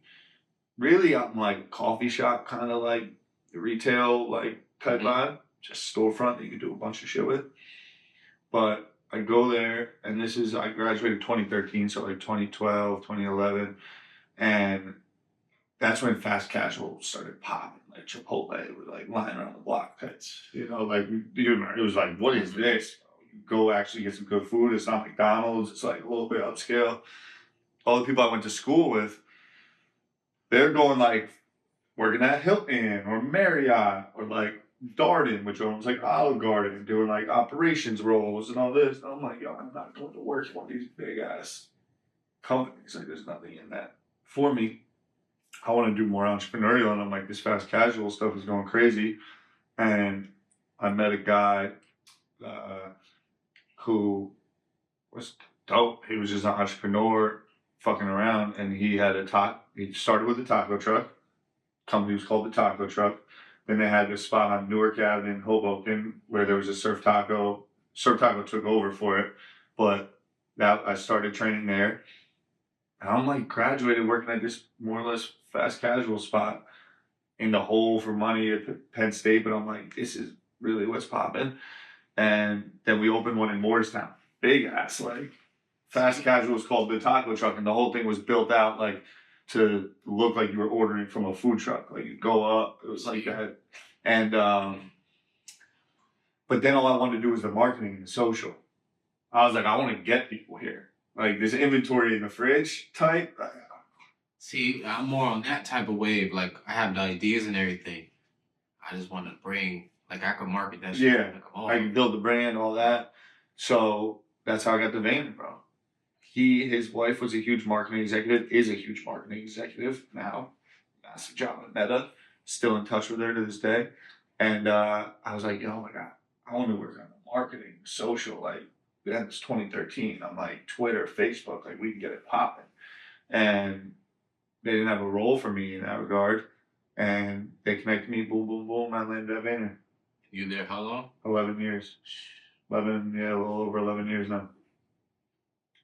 Really, I'm like coffee shop, kind of like retail, like type vibe. Just storefront that you can do a bunch of shit with. But I go there, and I graduated 2013, so like 2012, 2011. And that's when fast casual started popping. Like Chipotle was like lying around the block. It's, it was like, what is this? Go actually get some good food. It's not McDonald's. It's like a little bit upscale. All the people I went to school with, they're going like working at Hilton or Marriott or like Darden, which was like Olive Garden, doing like operations roles and all this. And I'm like, yo, I'm not going to work for one of these big ass companies. Like, there's nothing in that for me. I want to do more entrepreneurial, and I'm like, this fast casual stuff is going crazy. And I met a guy who was dope. He was just an entrepreneur fucking around, and he started with a taco truck. Company was called the Taco Truck. Then they had this spot on Newark Avenue in Hoboken where there was a surf taco. Surf Taco took over for it, but I started training there. And I'm like graduated working at this more or less fast casual spot in the hole for money at Penn State, but I'm like, this is really what's popping. And then we opened one in Moorestown. Big ass, like, fast casual was called the Taco Truck, and the whole thing was built out like to look like you were ordering from a food truck. Like, you go up, it was like that. And but then all I wanted to do was the marketing and the social. I was like, I want to get people here. Like this inventory in the fridge type. See, I'm more on that type of wave. Like, I have the ideas and everything. I just want to bring, like, I could market that shit. Yeah, I can build the brand, all that. So that's how I got the van, bro. His wife was a huge marketing executive, is a huge marketing executive now. Massive job at Meta. Still in touch with her to this day. And I was like, oh my God, I want to work on the marketing, social. Like, that was 2013. I'm like, Twitter, Facebook, like, we can get it popping. And they didn't have a role for me in that regard. And they connected me, boom, boom, boom. I landed at Vayner. You there how long? 11 years. 11, yeah, a little over 11 years now.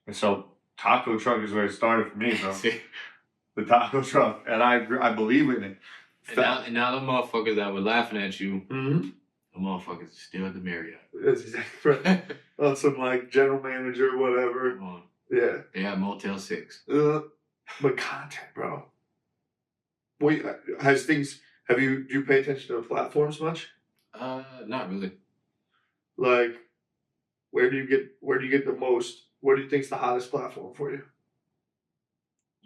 And so taco truck is where it started for me, bro. The taco truck. And I believe in it. And now the motherfuckers that were laughing at you, the motherfuckers are still at the Marriott. That's exactly right. On some like general manager, whatever. Yeah. They have Motel 6. But content, bro. Wait, do you pay attention to the platforms much? Not really. Like, where do you get the most? What do you think's the hottest platform for you?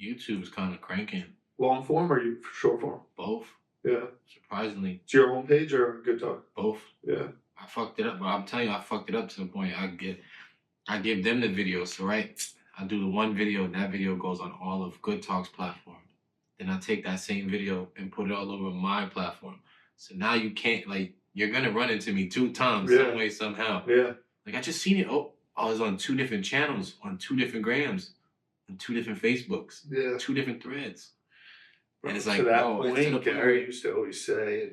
YouTube's kind of cranking. Long form or short form? Both. Yeah. Surprisingly. It's your home page or Good Talk? Both. Yeah. I fucked it up, but I'm telling you, I fucked it up to the point I give them the video. So I do the one video, and that video goes on all of Good Talk's platform. Then I take that same video and put it all over my platform. So now you can't, like, you're gonna run into me 2 times, some way, somehow. Yeah. Like, I just seen it. Oh, I was on 2 different channels, on 2 different grams, on 2 different Facebooks, 2 different threads. And it's like, to that point, Gary used to always say,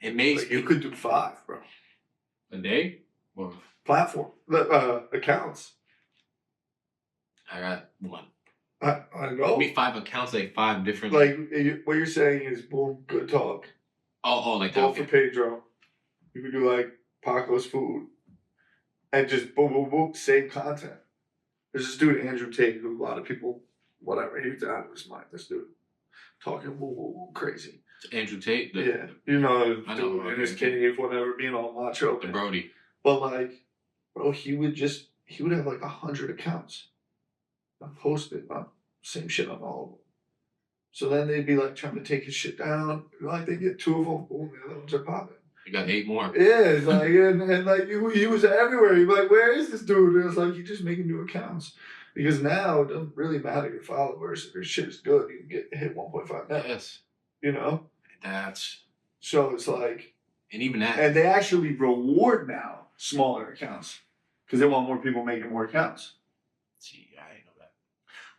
it makes like, you could do 5, bro. A day? Or platform, accounts. I got 1. I know. Give me 5 accounts, like 5 different. Like, what you're saying is, boom, Good Talk. Oh, like that. Both for Pedro. You could do like Paco's food, and just boom, boom, boom, same content. There's this dude Andrew Tate, who a lot of people, whatever, he's out of his mind. This dude talking boom, boom, boom, crazy. It's Andrew Tate. Yeah, you know, dude in his cave, whatever, being all macho. The Brody. But like, bro, he would have like 100 accounts. I posted same shit on all of them. So then they'd be like trying to take his shit down. Like they get 2 of them, boom, the other ones are popping. You got 8 more. Yeah, it's like and like he was everywhere. You'd be like, where is this dude? And it's like you just making new accounts. Because now it doesn't really matter your followers. If your shit is good, you can hit 1.5 net. Yes. You know? So it's like, and even that. And they actually reward now smaller accounts. Because they want more people making more accounts. See, I didn't know that.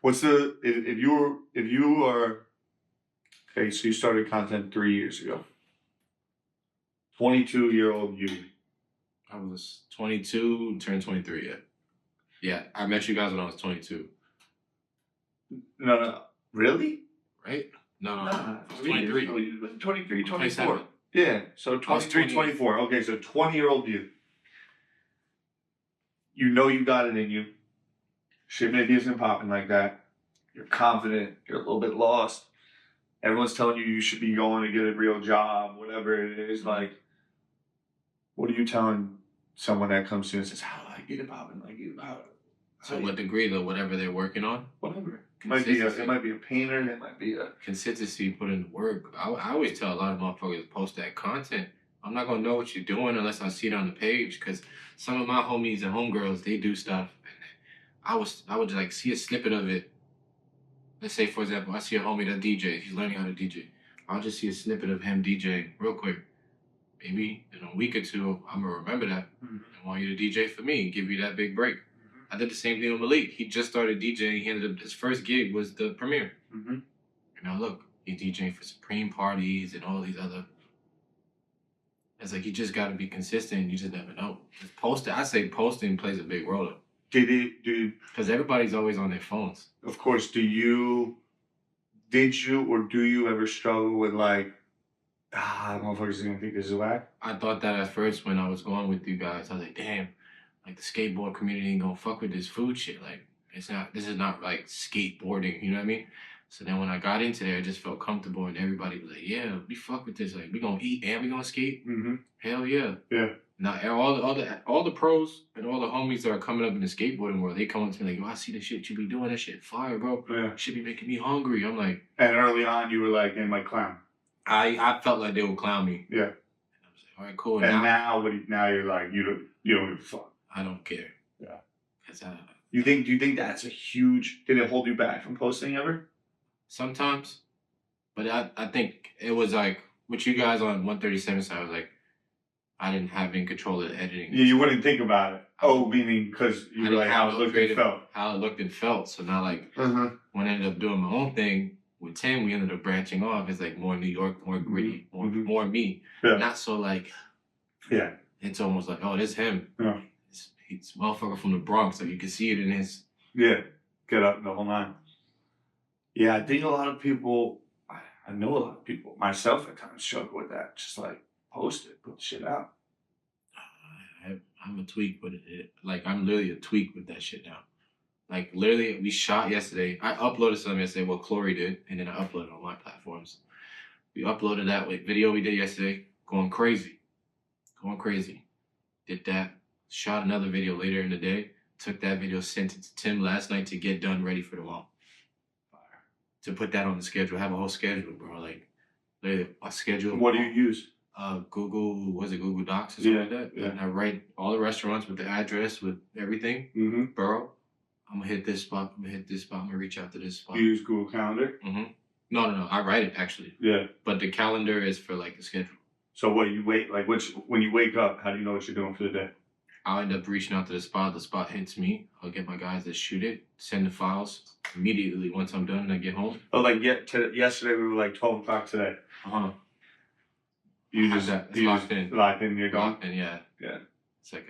What's if you are okay, so you started content 3 years ago. 22-year-old you. I was 22, turned 23 yet. Yeah, I met you guys when I was 22. No. Really? Right? No. Nah, 23. 23, 24. 27. Yeah, so 23, 24. Okay, so 20-year-old you. You know you got it in you. Shipping ideas and popping like that. You're confident. You're a little bit lost. Everyone's telling you should be going to get a real job, whatever it is. Like, what are you telling someone that comes to you and says, how do I get it popping? Like, so what degree, though, whatever they're working on? Whatever. It might be a painter. It might be a... Consistency, put in the work. I always tell a lot of motherfuckers to post that content. I'm not going to know what you're doing unless I see it on the page. Because some of my homies and homegirls, they do stuff. And I would like see a snippet of it. Let's say, for example, I see a homie that DJ. He's learning how to DJ. I'll just see a snippet of him DJing real quick. Maybe in a week or 2, I'm going to remember that. I want you to DJ for me and give you that big break. I did the same thing with Malik. He just started DJing. He ended up, his first gig was the premiere. And now look, he's DJing for Supreme parties and all these other. It's like you just got to be consistent. You just never know. I say posting plays a big role. Because everybody's always on their phones. Of course. Did you or do you ever struggle with like, motherfuckers are gonna think this is whack? I thought that at first when I was going with you guys. I was like, damn, like the skateboard community ain't gonna fuck with this food shit. Like, this is not like skateboarding, you know what I mean? So then when I got into there, I just felt comfortable, and everybody was like, "Yeah, we fuck with this. Like, we gonna eat and we gonna skate. Mm-hmm. Hell yeah." Yeah. Now all the pros and all the homies that are coming up in the skateboarding world, they come up to me like, "Yo, I see the shit you be doing. That shit fire, bro. Yeah. Should be making me hungry." I'm like, and early on, you were like, in my clown. I felt like they would clown me. Yeah. And I was like, all right, cool. And now you're like, you don't give a fuck. I don't care. Yeah. Do you think that's a huge? Did it hold you back from posting ever? Sometimes, but I think it was like with you guys on 137 side. I was like, I didn't have in control of the editing. Yeah, you wouldn't think about it. Oh, meaning because you were like how it looked and felt. How it looked and felt. So now, like, when I ended up doing my own thing with Tim, we ended up branching off. It's like more New York, more gritty, more me. Yeah. Not so like. Yeah. It's almost like, oh, this him. Yeah. He's a motherfucker from the Bronx, so you can see it in his. Yeah. Get up the whole nine. Yeah, I think a lot of people. I know a lot of people. Myself, at times struggle with that. Just like post it, put the shit out. I'm a tweak with it. Like, I'm literally a tweak with that shit now. Like, literally, we shot yesterday. I uploaded something yesterday, what Chloe did, and then I uploaded on my platforms. We uploaded that video we did yesterday, going crazy. Did that. Shot another video later in the day. Took that video, sent it to Tim last night to get done ready for tomorrow. To put that on the schedule. Have a whole schedule, bro. Like, literally, a schedule. What do you use? Google, was it Google Docs or something like that? Yeah. And I write all the restaurants with the address, with everything. Borough. I'm gonna hit this spot. I'm gonna reach out to this spot. You use Google Calendar? No. I write it actually. Yeah. But the calendar is for like the schedule. So what you wait like when you wake up, how do you know what you're doing for the day? I'll end up reaching out to the spot. The spot hits me. I'll get my guys to shoot it, send the files immediately once I'm done and I get home. Oh, like yesterday we were like 12 o'clock today. You just locked in. Locked in, you're gone? Locked in, yeah. Yeah. It's like,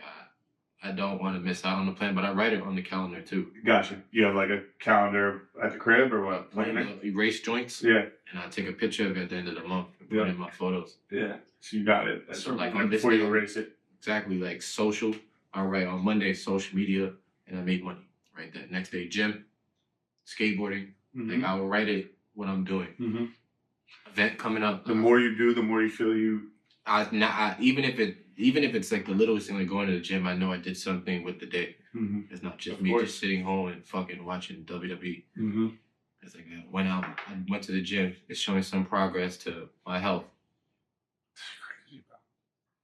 I don't want to miss out on the plan, but I write it on the calendar too. Gotcha. You have like a calendar at the crib or what? Erase joints. Yeah. And I take a picture of it at the end of the month and put in my photos. Yeah. So you got it. So like on before you erase it. Exactly. Like social. I write on Monday, social media, and I make money. Right there. Next day, gym, skateboarding. Like I will write it what I'm doing. Event coming up. The more you do, the more you feel you. Even if it's like the littlest thing, like going to the gym, I know I did something with the day. It's not just me just sitting home and fucking watching WWE. It's like I went to the gym. It's showing some progress to my health.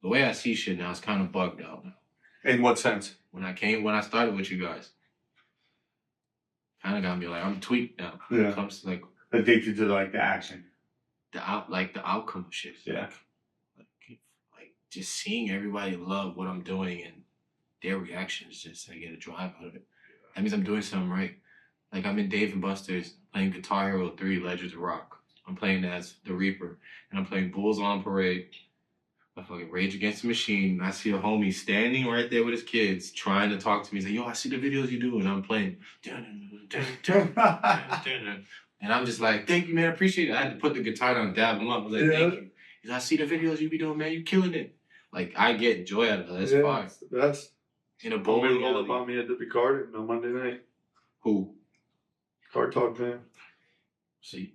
The way I see shit now is kind of bugged out now. In what sense? When I started with you guys, kind of got me like I'm tweaked now. Yeah. When it comes to like addicted to like the action. The outcome of shit. Yeah. Like just seeing everybody love what I'm doing and their reactions, just I get a drive out of it. That means I'm doing something right. Like I'm in Dave & Buster's playing Guitar Hero 3 Legends of Rock. I'm playing as the Reaper. And I'm playing Bulls on Parade. I fucking Rage Against the Machine. I see a homie standing right there with his kids trying to talk to me. He's like, yo, I see the videos you do. And I'm playing. And I'm just like, thank you, man. I appreciate it. I had to put the guitar down, dab him up. I was like, thank you. He's like, I see the videos you be doing, man. You killing it. Like, I get joy out of that. That's fire. It's the best. In a bowling roll up on me at the Picard on Monday night. Who? Card Talk, man. See,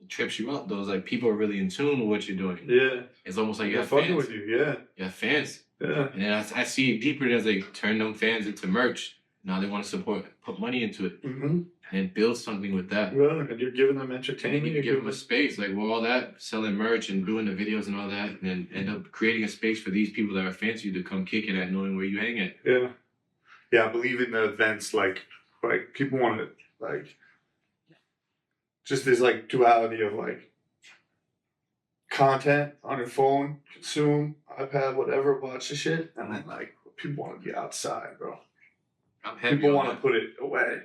it trips you up. Those like people are really in tune with what you're doing. Yeah. It's almost like you They're have fucking fans. with you, yeah. You have fans. Yeah. And then I see it deeper as they turn them fans into merch. Now they want to support, put money into it, and build something with that. Well, and you're giving them entertainment. And you give them a space, like with all that, selling merch and doing the videos and all that, and then end up creating a space for these people that are fancy to come kick it at, knowing where you hang at. Yeah. Yeah, I believe in the events, like people want to, like, just this, like, duality of, like, content on your phone, consume, iPad, whatever, watch the shit, and then, like, people want to be outside, bro. People want to put it away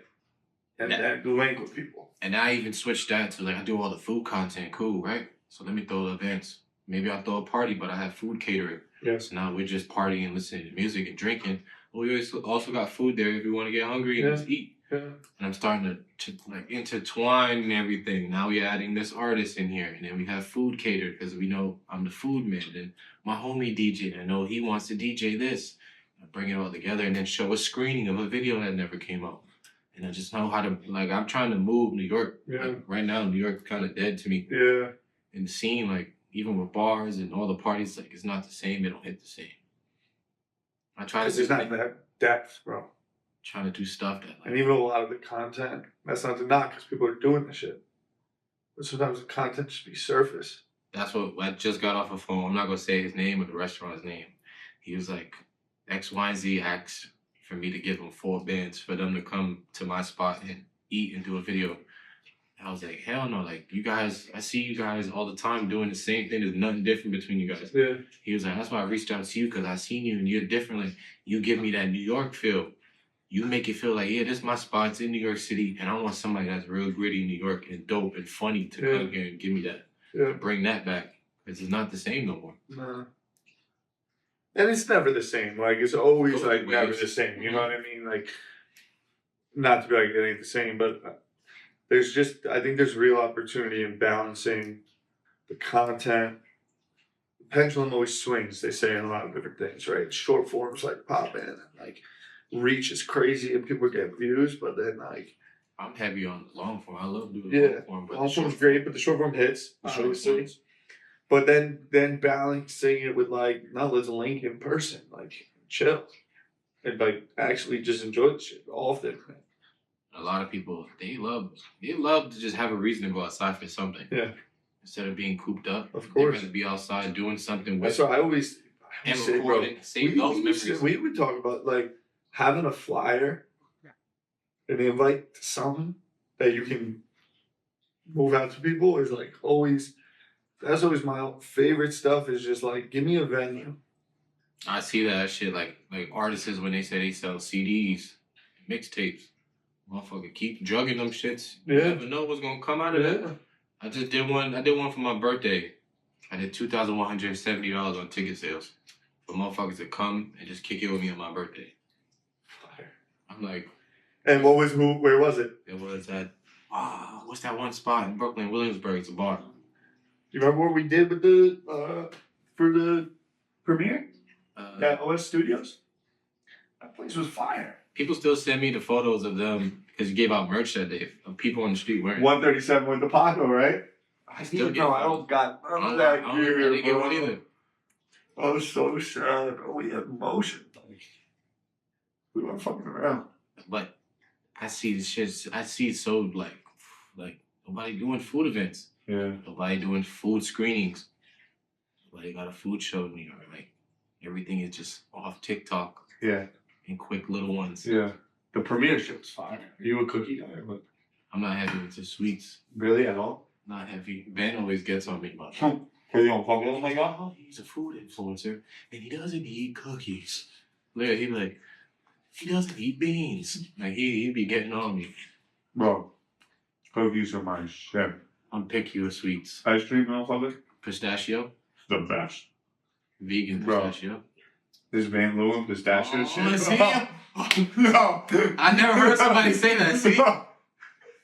and then link with people. And I even switched that to, like, I do all the food content, cool, right? So let me throw the events. Maybe I'll throw a party, but I have food catering. Yeah. So now we're just partying, listening to music and drinking. We also got food there if we want to get hungry and just eat. Yeah. And I'm starting to like intertwine and everything. Now we're adding this artist in here, and then we have food catered because we know I'm the food man. And my homie DJ, I know he wants to DJ this. I bring it all together and then show a screening of a video that never came out. And I just know how to, like, I'm trying to move New York. Yeah. Like, right now, New York's kind of dead to me. Yeah. And the scene, like, even with bars and all the parties, like, it's not the same. It don't hit the same. I try to Because there's not that depth, bro. trying to do stuff that, like, And even a lot of the content, that's not to knock because people are doing the shit. But sometimes the content should be surface. that's what I just got off a phone. I'm not gonna say his name or the restaurant's name. He was like, X, Y, and Z asked for me to give them 4 bands for them to come to my spot and eat and do a video. I was like, hell no, like, you guys, I see you guys all the time doing the same thing. There's nothing different between you guys. Yeah. He was like, that's why I reached out to you, because I seen you and you're different. Like, you give me that New York feel. You make it feel like, yeah, this is my spot. It's in New York City, and I want somebody that's real gritty in New York and dope and funny to come here and give me that. Yeah. To bring that back. Because it's not the same no more. Nah. And it's never the same. Like, it's always, Totally like, never waves. the same. You know what I mean? Like, not to be like, it ain't the same, but there's just, I think there's real opportunity in balancing the content. The pendulum always swings, they say, in a lot of different things, right? Short forms, like, pop in, and, like, reach is crazy and people get views, but then, like, I'm heavy on long form. I love doing yeah, long form. But long form's great, but the short form hits, the short obviously. forms, But then balancing it with, like, no, let's link in person, like, chill, and, like, actually just enjoy the shit often. a lot of people, they love to just have a reason to go outside for something. Yeah. Instead of being cooped up. Of They'd course. rather be outside doing something with. That's why I always and say, bro, recording. Save those memories. we would talk about, like, having a flyer and invite someone that you can move out to people is, like, always, that's always my favorite stuff, is just, like, give me a venue. I see that shit like artists when they say they sell CDs, mixtapes. Motherfucker, keep drugging them shits. You Yeah. never know what's gonna come out of that. I just did one. I did one for my birthday. I did $2,170 on ticket sales for motherfuckers to come and just kick it with me on my birthday. Fire. I'm like, And where was it? it was at what's that one spot in Brooklyn, Williamsburg? It's a bar. You remember what we did with the for the premiere at OS Studios? That place was fire. People still send me the photos of them because you gave out merch that day of people on the street wearing. 137 with the Paco, right? I still get. No, I don't got none of that gear. I didn't get one either. I was so sad. Bro. We had emotion. Like, we weren't fucking around. But I see the shit. I see it so like nobody doing food events. Yeah. Nobody doing food screenings. Nobody got a food show in New York. Like everything is just off TikTok. Yeah. And quick little ones. Yeah. The premiere shit was fire. Are you a cookie guy? I'm not heavy into sweets. Really, at all? Not heavy. Ben always gets on me about Are you on fuck with him like that? he's a food influencer and he doesn't eat cookies. Look, he'd be like, he doesn't eat beans. Like he'd be getting on me. Bro, cookies are my shit. I'm picky with sweets. Ice cream, motherfucker? Pistachio. The best. Vegan Bro. pistachio. This Van Leeuwen pistachio shit. See? No. I never heard somebody say that. See?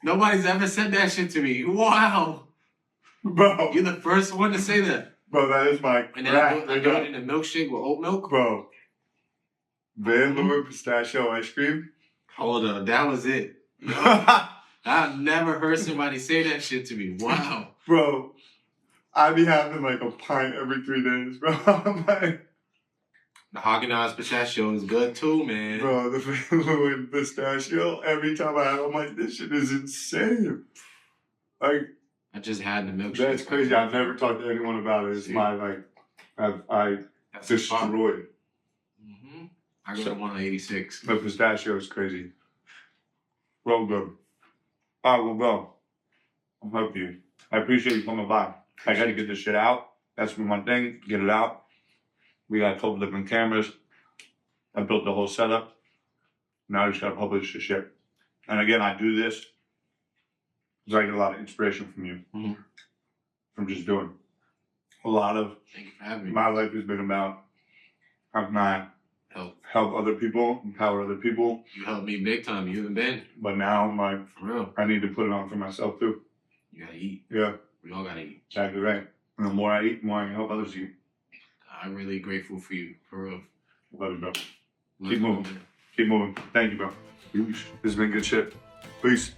Nobody's ever said that shit to me. Wow. Bro. You're the first one to say that. Bro, that is my And then crack. I do it in a milkshake with oat milk. Bro. Van Leeuwen pistachio ice cream. Hold on. That was it. I've never heard somebody say that shit to me. Wow. Bro. I be having like a pint every 3 days, bro. I'm like, The Haagen-Dazs pistachio is good too, man. bro, the Van Leeuwen pistachio, every time I have it, I'm like, this shit is insane. Like, I just had the milkshake. that's crazy. I've never talked to anyone about it. It's my, like, I That's destroyed. Mm-hmm. I go to 186. The pistachio is crazy. Well, good. All right, well, bro, I'm help you. I appreciate you coming by. I got to get this shit out. That's been my thing. Get it out. We got a couple different cameras. I built the whole setup. Now I just got to publish the shit. And again, I do this because I get a lot of inspiration from you. Mm-hmm. From just doing. A lot of Thank you for having me. my life has been about how can I help other people, empower other people. You helped me big time. You and Ben. But now I'm like, For real. I need to put it on for myself too. You gotta eat. Yeah, We all gotta eat. exactly right. And the more I eat, the more I can help others eat. I'm really grateful for you. For real. Love you, bro. Let's moving. go, man. Keep moving. Thank you, bro. This has been good shit. Peace.